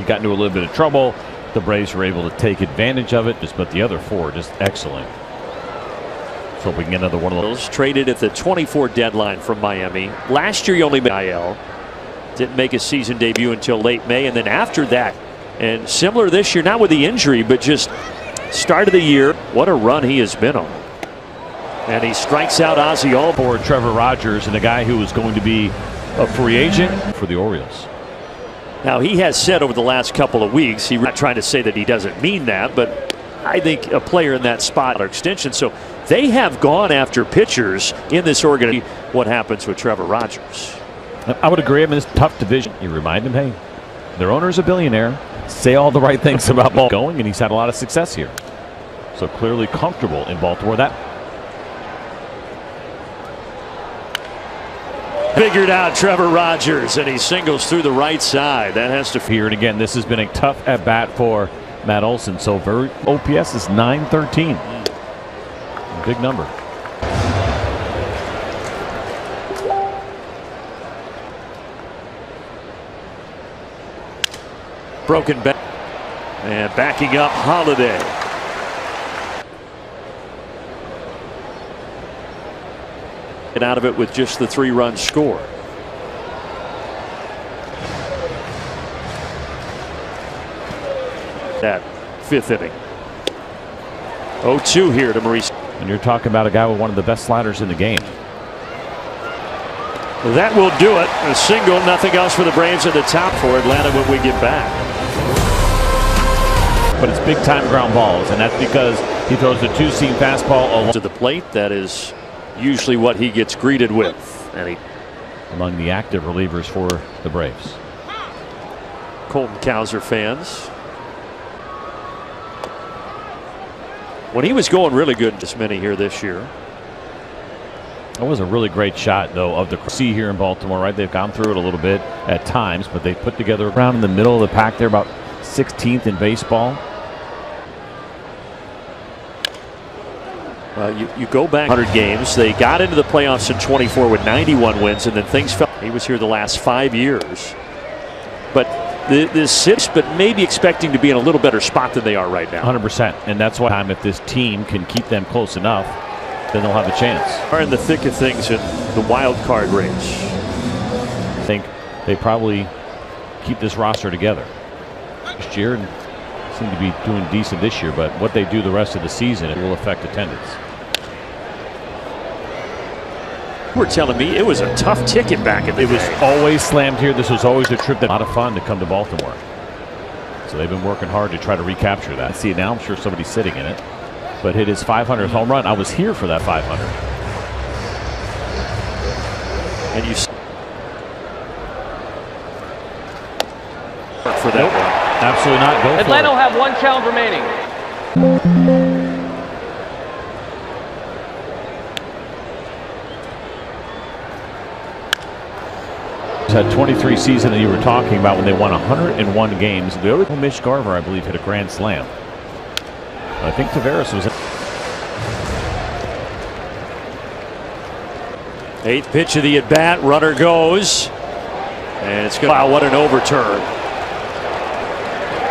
got into a little bit of trouble. The Braves were able to take advantage of it, but the other four just excellent. So we can get another one of those. Traded at the 24 deadline from Miami. Last year he only made IL. Didn't make his season debut until late May, and then after that, and similar this year, not with the injury, but just start of the year. What a run he has been on. And he strikes out Ozzie Albies for Trevor Rogers, and a guy who is going to be a free agent for the Orioles. Now he has said over the last couple of weeks, he's not trying to say that he doesn't mean that, but I think a player in that spot or extension. So they have gone after pitchers in this organization. What happens with Trevor Rogers? I would agree. I mean, it's a tough division. You remind him, hey, their owner is a billionaire. Say all the right things about ball going, and he's had a lot of success here. So clearly comfortable in Baltimore. That figured out Trevor Rogers, and he singles through the right side. That has to here. And again, this has been a tough at bat for Matt Olson. So very OPS is 913. Big number. Broken back and backing up Holiday. Get out of it with just the 3-run score. That 5th inning. 0-2 here to Maurice. And you're talking about a guy with one of the best sliders in the game. That will do it. A single, nothing else for the Braves at the top for Atlanta when we get back. But it's big time ground balls, and that's because he throws the 2-seam fastball along to the plate. That is usually what he gets greeted with. And he among the active relievers for the Braves. Colton Cowser fans. When he was going really good, just many here this year. That was a really great shot, though, of the see here in Baltimore, right? They've gone through it a little bit at times, but they put together around in the middle of the pack. They're about 16th in baseball. You go back 100 games. They got into the playoffs in 24 with 91 wins, and then things fell. He was here the last 5 years. But this sits, but maybe expecting to be in a little better spot than they are right now. 100%. And that's why if this team can keep them close enough, then they'll have a chance. Are in the thick of things in the wild card race. I think they probably keep this roster together next year and seem to be doing decent this year, but what they do the rest of the season, it will affect attendance. You were telling me it was a tough ticket back in the day. It was always slammed here. This was always a trip that a lot of fun to come to Baltimore. So they've been working hard to try to recapture that. See, now I'm sure somebody's sitting in it. But hit his 500th home run. I was here for that 500. And you for that one. Absolutely not. Go Atlanta will have 1 challenge remaining. Had 23 season that you were talking about when they won 101 games. The other Mitch Garver, I believe, hit a grand slam. I think Tavares was. 8th pitch of the at bat. Runner goes, and it's going. Wow, what an overturn!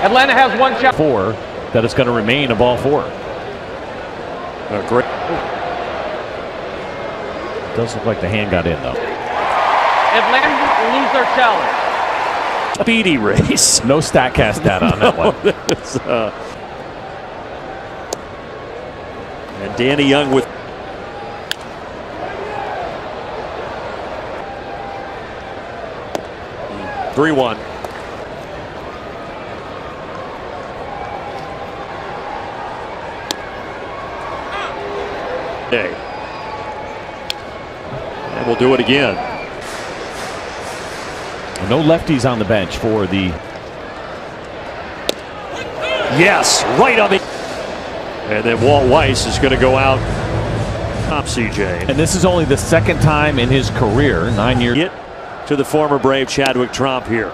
Atlanta has 1 challenge. 4 that it's going to remain a ball 4. Great. It does look like the hand got in though. Atlanta will lose their challenge. Speedy race. No StatCast data on that one. And Danny Young with 3-1. And we'll do it again. No lefties on the bench for the. Yes, right on the. And then Walt Weiss is going to go out. Top CJ. And this is only the 2nd time in his career, 9 years. Hit to the former Brave Chadwick Tromp here.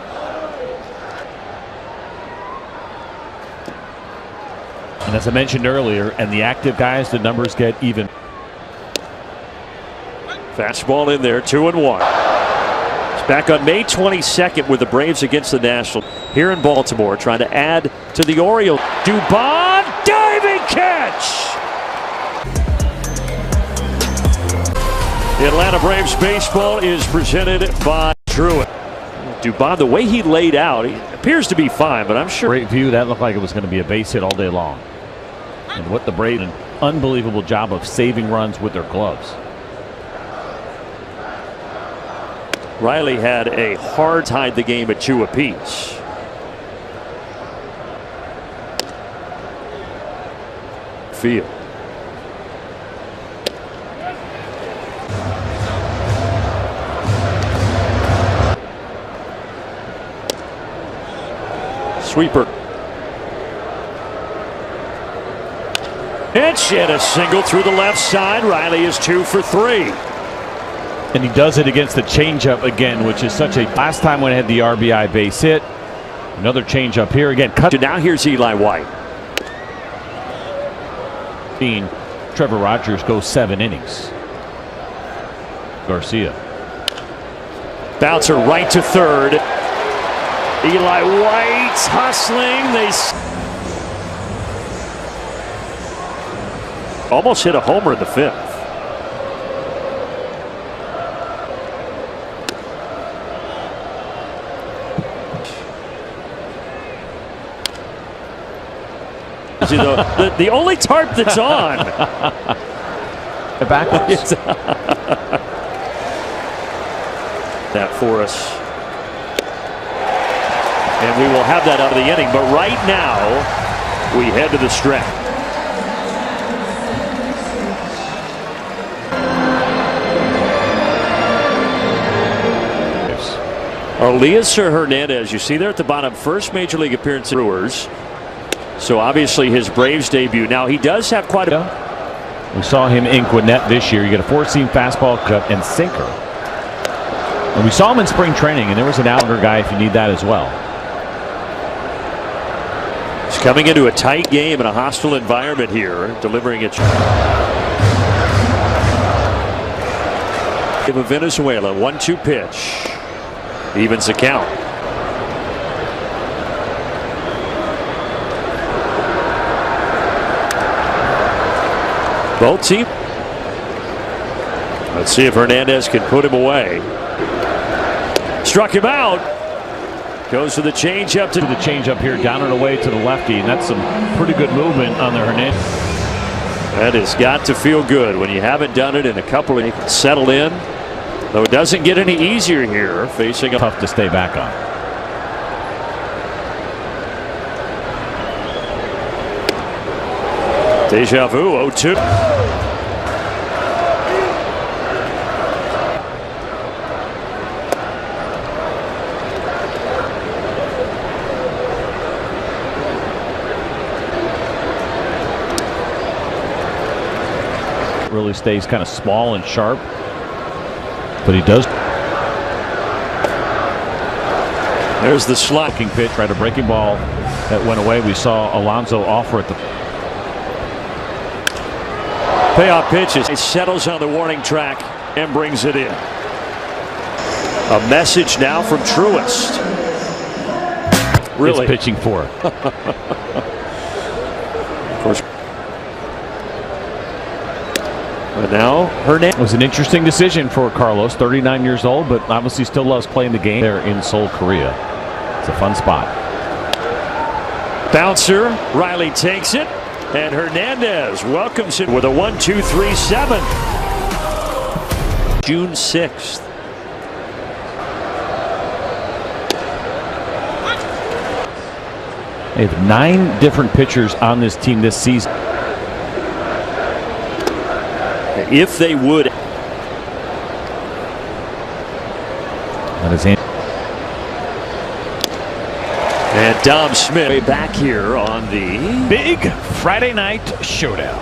And as I mentioned earlier, and the active guys, the numbers get even. Fastball in there, 2-1. It's back on May 22nd with the Braves against the Nationals. here in Baltimore, trying to add to the Orioles. Dubon, diving catch! The Atlanta Braves baseball is presented by Truett. Dubon, the way he laid out, he appears to be fine, but I'm sure. Great view. That looked like it was going to be a base hit all day long. And what the Braves, an unbelievable job of saving runs with their gloves. Riley had a hard tied the game at 2 apiece. Field. Sweeper. Pitch and a single through the left side. Riley is 2 for 3. And he does it against the changeup again, which is such a. Last time when he had the RBI base hit, another changeup here again. Cut. Now here's Eli White. Trevor Rogers goes 7 innings. Garcia. Bouncer right to third. Eli White's hustling. They almost hit a homer in the 5th. The only tarp that's on. The backwards. That for us. And we will have that out of the inning. But right now, we head to the stretch. Elias Hernandez, you see there at the bottom, first major league appearance in Brewers. So obviously his Braves debut. Now he does have quite a. We saw him in Gwinnett this year. You get a 4-seam fastball, cut, and sinker. And we saw him in spring training, and there was an outer guy if you need that as well. He's coming into a tight game in a hostile environment here, delivering it. Give a Venezuela 1-2 pitch. Evens the count. Both teams. Let's see if Hernandez can put him away. Struck him out. Goes to the changeup. To the changeup here, down and away to the lefty, and that's some pretty good movement on the Hernandez. That has got to feel good when you haven't done it in a couple of. You can settle in, though it doesn't get any easier here facing a. Tough to stay back on. Deja vu, 0-2. Really stays kind of small and sharp, but he does. There's the sliding pitch, right? A breaking ball that went away. We saw Alonso offer at the. Payoff pitches. He settles on the warning track and brings it in. A message now from Truist. Really? It's pitching for. Of course. But now Hernandez. It was an interesting decision for Carlos, 39 years old, but obviously still loves playing the game there in Seoul, Korea. It's a fun spot. Bouncer. Riley takes it. And Hernandez welcomes it with a 1-2-3-7. June 6th. They have 9 different pitchers on this team this season. If they would. That is in. And Dom Smith back here on the big Friday night showdown.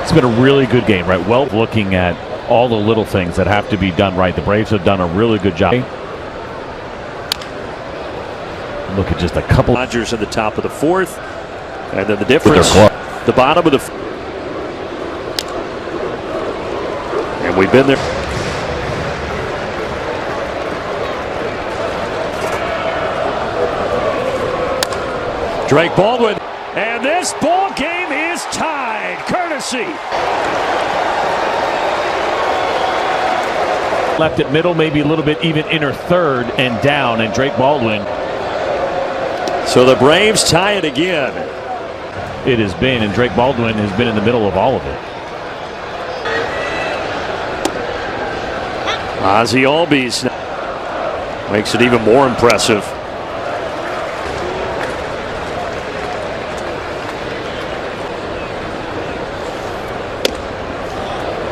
It's been a really good game, right? Well, looking at all the little things that have to be done right. The Braves have done a really good job. Look at just a couple. Rogers at the top of the 4th. And then the difference, the bottom of the. And we've been there. Drake Baldwin. And this ball game is tied. Courtesy. Left at middle, maybe a little bit even inner third and down, and Drake Baldwin. So the Braves tie it again. It has been, and Drake Baldwin has been in the middle of all of it. Ozzie Albies makes it even more impressive.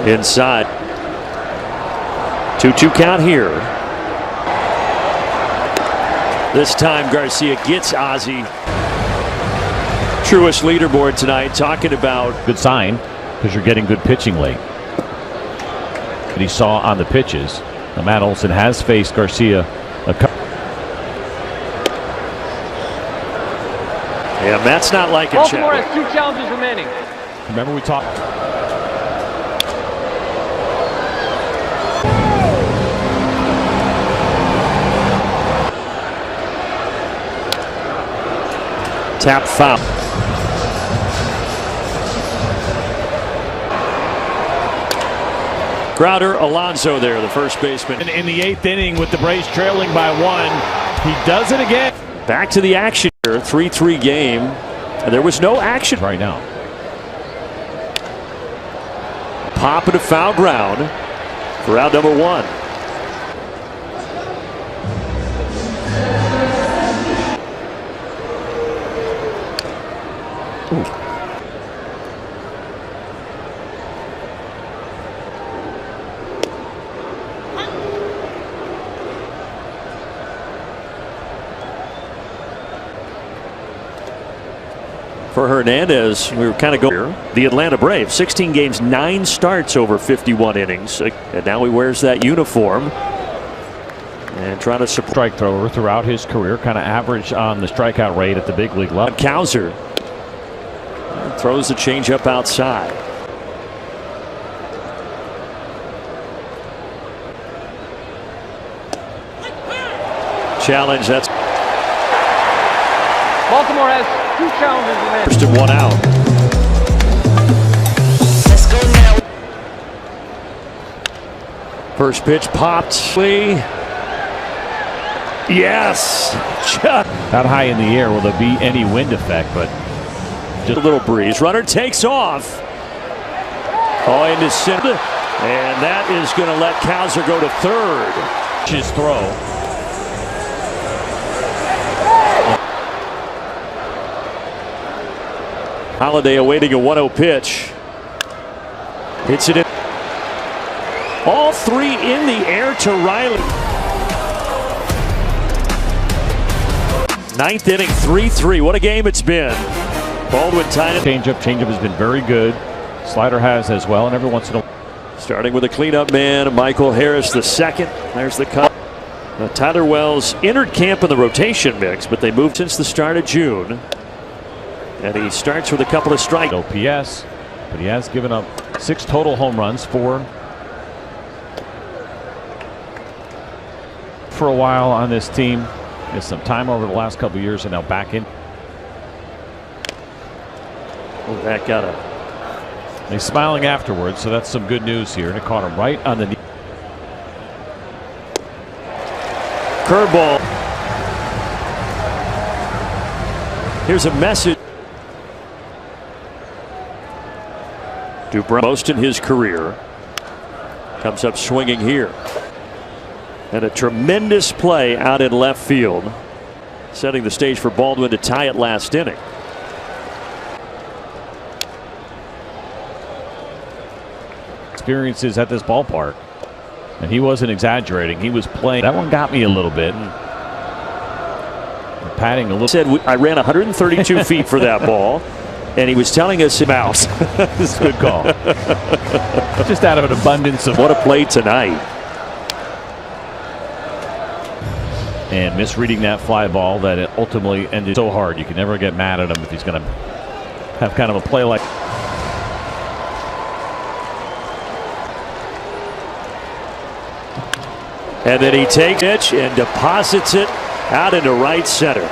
Inside. 2-2 count here. This time Garcia gets Ozzie. Truist leaderboard tonight, talking about good sign because you're getting good pitching late. That he saw on the pitches. Now, Matt Olson has faced Garcia Yeah, Matt's not liking Baltimore Chadwick. has 2 challenges remaining. Remember we talked. Tap foul. Crowder, Alonso there, the first baseman. In the 8th inning with the Braves trailing by 1, he does it again. Back to the action here, 3-3 game. And there was no action right now. Pop into foul ground for out number 1. For Hernandez, we were kind of going here. The Atlanta Braves, 16 games, 9 starts over 51 innings. And now he wears that uniform. And trying to strike thrower throughout his career, kind of average on the strikeout rate at the big league level. Cowser throws the changeup outside. Challenge, that's Baltimore has 2 challenges remaining. first and 1 out. Let's go now. First pitch popped. Yes. Not high in the air. Will there be any wind effect? But just a little breeze. Runner takes off. Oh, into center. And that is going to let Cowser go to third. His throw. Holiday awaiting a 1-0 pitch. Hits it in. All 3 in the air to Riley. 9th inning, 3-3. What a game it's been. Baldwin tied it. Changeup has been very good. Slider has as well, and every once in a while. Starting with a cleanup man, Michael Harris the second. There's the cut. Tyler Wells entered camp in the rotation mix, but they moved since the start of June. And he starts with a couple of strikes. OPS, but he has given up 6 total home runs, 4 for a while on this team. Missed some time over the last couple of years, and now back in. Oh, that got a. He's smiling afterwards, so that's some good news here. And it caught him right on the knee. Curveball. Here's a message. Dubron, most in his career, comes up swinging here. And a tremendous play out in left field, setting the stage for Baldwin to tie it last inning. Experiences at this ballpark, and he wasn't exaggerating. He was playing. That one got me a little bit. Patting a little. Said I ran 132 feet for that ball, and he was telling us about. This is a good call. Just out of an abundance of. What a play tonight. And misreading that fly ball that it ultimately ended so hard. You can never get mad at him if he's going to have kind of a play like. And then he takes it and deposits it out into right center.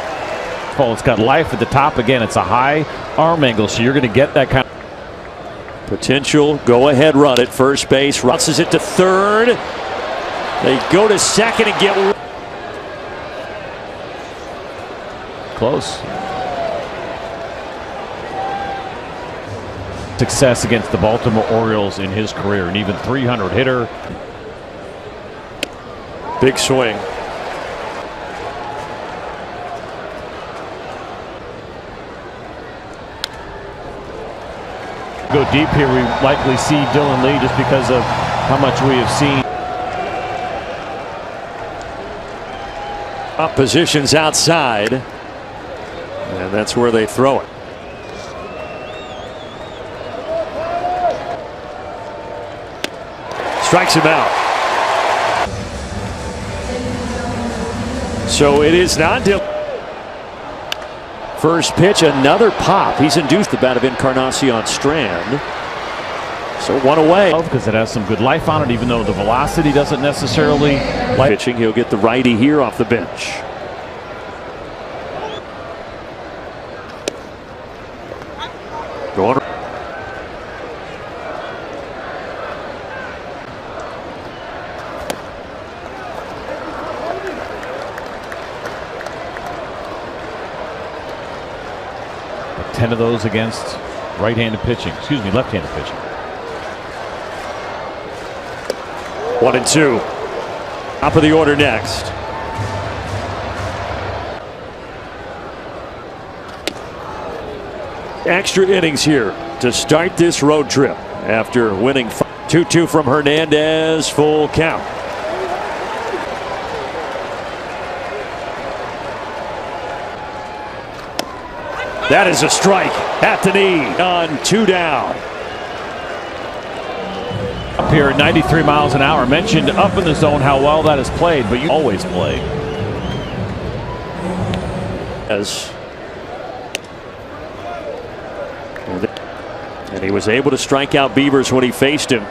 fastball. It's got life at the top. Again, it's a high arm angle, so you're going to get that kind of potential go-ahead run at first base. Bounces it to third. They go to second and get close. Success against the Baltimore Orioles in his career, an even 300 hitter. Big swing. Go deep here. We likely see Dylan Lee just because of how much we have seen. Up positions outside, and that's where they throw it. Strikes him out. So it is not Dylan. First pitch, another pop. He's induced the bat of Encarnacion Strand. So one away. Because it has some good life on it, even though the velocity doesn't necessarily like pitching. He'll get the righty here off the bench. Going. 10 of those against right-handed pitching. Excuse me, left-handed pitching. 1-2. Top of the order next. Extra innings here to start this road trip after winning 2-2 from Hernandez. Full count. That is a strike at the knee on 2 down. Up here at 93 miles an hour. Mentioned up in the zone how well that is played, but you always play. And he was able to strike out Beavers when he faced him.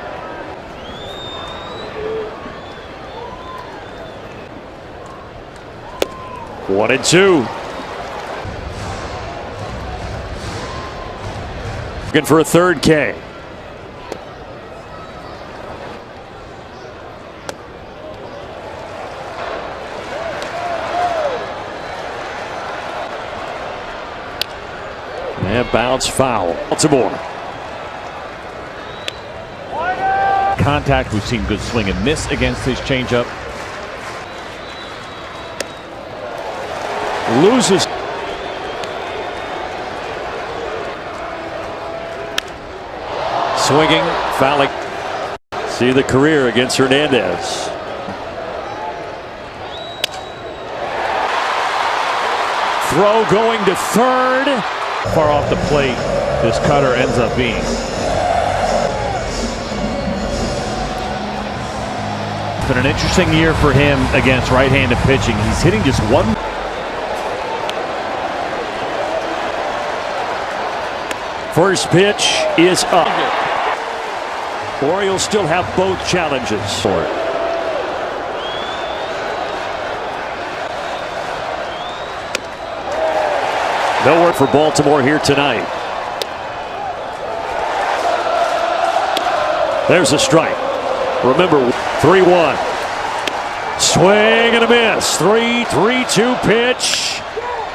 One and two. Looking for a third K. And bounce foul. Baltimore. Contact. We've seen good swing and miss against his changeup. Loses. Swinging, fouling. See the career against Hernandez. Throw going to third. Far off the plate, this cutter ends up being. It's been an interesting year for him against right-handed pitching. He's hitting just one. First pitch is up. Orioles still have both challenges for it. No work for Baltimore here tonight. There's a strike. Remember, 3-1. Swing and a miss. 3-3-2 pitch.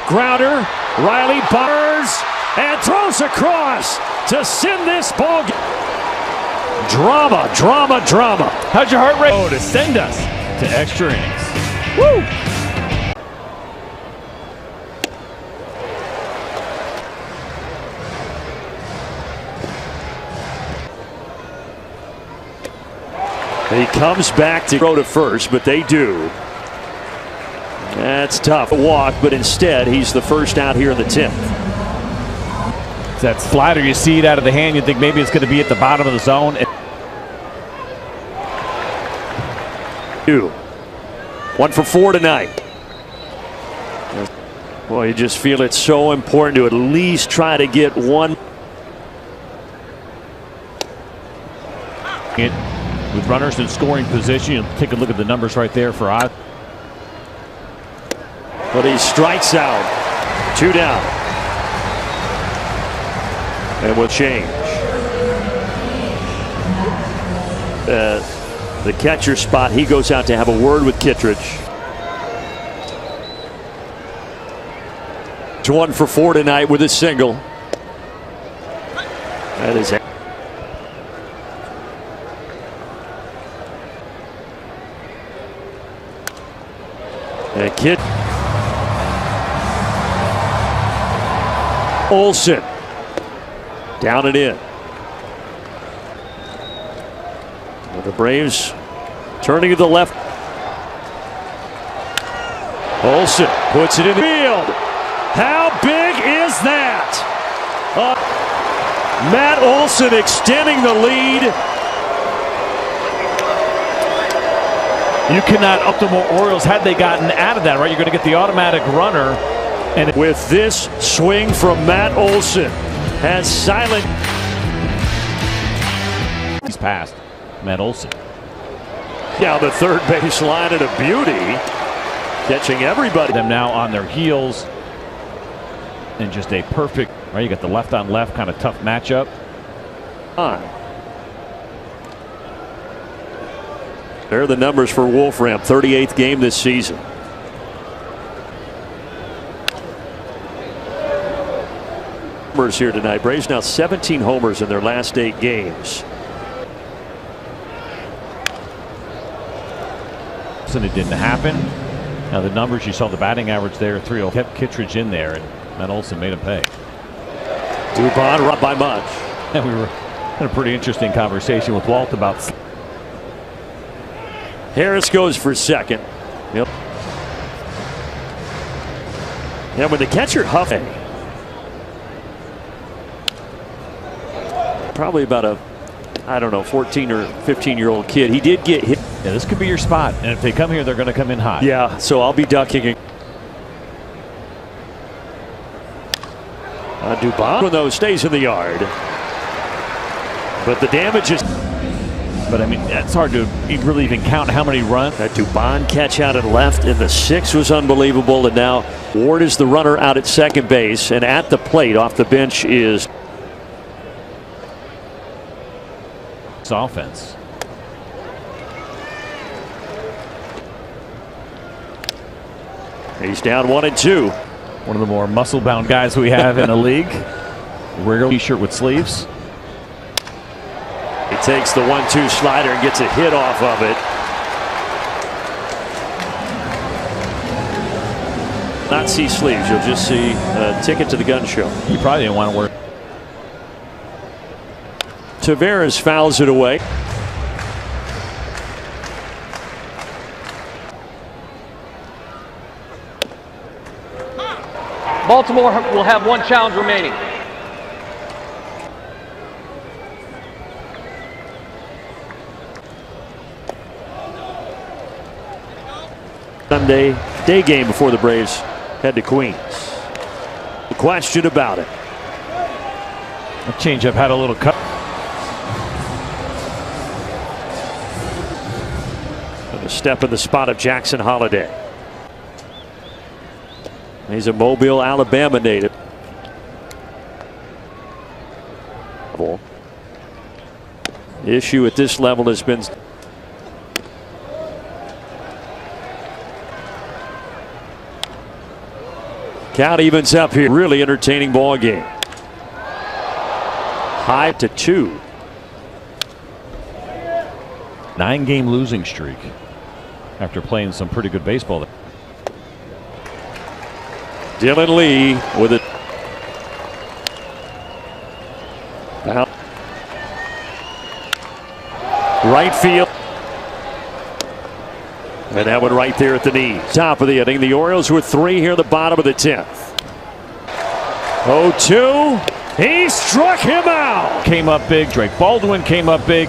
Grounder. Riley bars and throws across to send this ball game. Drama, drama, drama. How's your heart rate? Oh, to send us to extra innings. Woo! He comes back to throw to first, but they do. That's tough. A walk, but instead he's the first out here in the 10th. That slider, you see it out of the hand, you think maybe it's going to be at the bottom of the zone. 2. 1 for 4 tonight. Boy, you just feel it's so important to at least try to get one. With runners in scoring position, you'll take a look at the numbers right there for Oz. But he strikes out. 2 down. And we'll change. The catcher spot, he goes out to have a word with Kittredge. It's 1 for 4 tonight with a single. That is it. And Kid Olsen down and in. The Braves turning to the left. Olsen puts it in the field. How big is that? Matt Olsen extending the lead. You cannot up the Baltimore Orioles, had they gotten out of that, right? You're going to get the automatic runner. And with this swing from Matt Olsen, has silent. He's passed Matt Olsen. Down the third base line at a beauty. Catching everybody. Them now on their heels. And just a perfect, right? You got the left on left kind of tough matchup. There are the numbers for Wolfram. 38th game this season. Homers here tonight. Braves now 17 homers in their last 8 games. And it didn't happen. Now the numbers, you saw the batting average there, 3-0, kept Kittredge in there, and Matt Olsen made him pay. Dubon up by much. And we were in a pretty interesting conversation with Walt about. Harris goes for second. Yep. And when the catcher huffing, probably about a, I don't know, 14 or 15-year-old kid. He did get hit. Yeah, this could be your spot, and if they come here, they're going to come in hot. Yeah, so I'll be ducking. Dubon, though, stays in the yard. But the damage is. But I mean, it's hard to really even count how many runs. That Dubon catch out and left in the 6th was unbelievable. And now Ward is the runner out at second base. And at the plate off the bench is. It's offense. He's down 1-2. One of the more muscle-bound guys we have in the league. Wear a t-shirt with sleeves. He takes the 1-2 slider and gets a hit off of it. Not see sleeves. You'll just see a ticket to the gun show. You probably didn't want to wear. Tavares fouls it away. Baltimore will have 1 challenge remaining. Sunday day game before the Braves head to Queens. The question about it. A changeup had a little cut. And a step in the spot of Jackson Holiday. He's a Mobile, Alabama native. The issue at this level has been count evens up here. Really entertaining ball game. High to 2. 9-game losing streak after playing some pretty good baseball. Dylan Lee with it. Right field. And that one right there at the knees. Top of the inning. The Orioles with 3 here at the bottom of the 10th. 0-2. He struck him out. Came up big. Drake Baldwin came up big.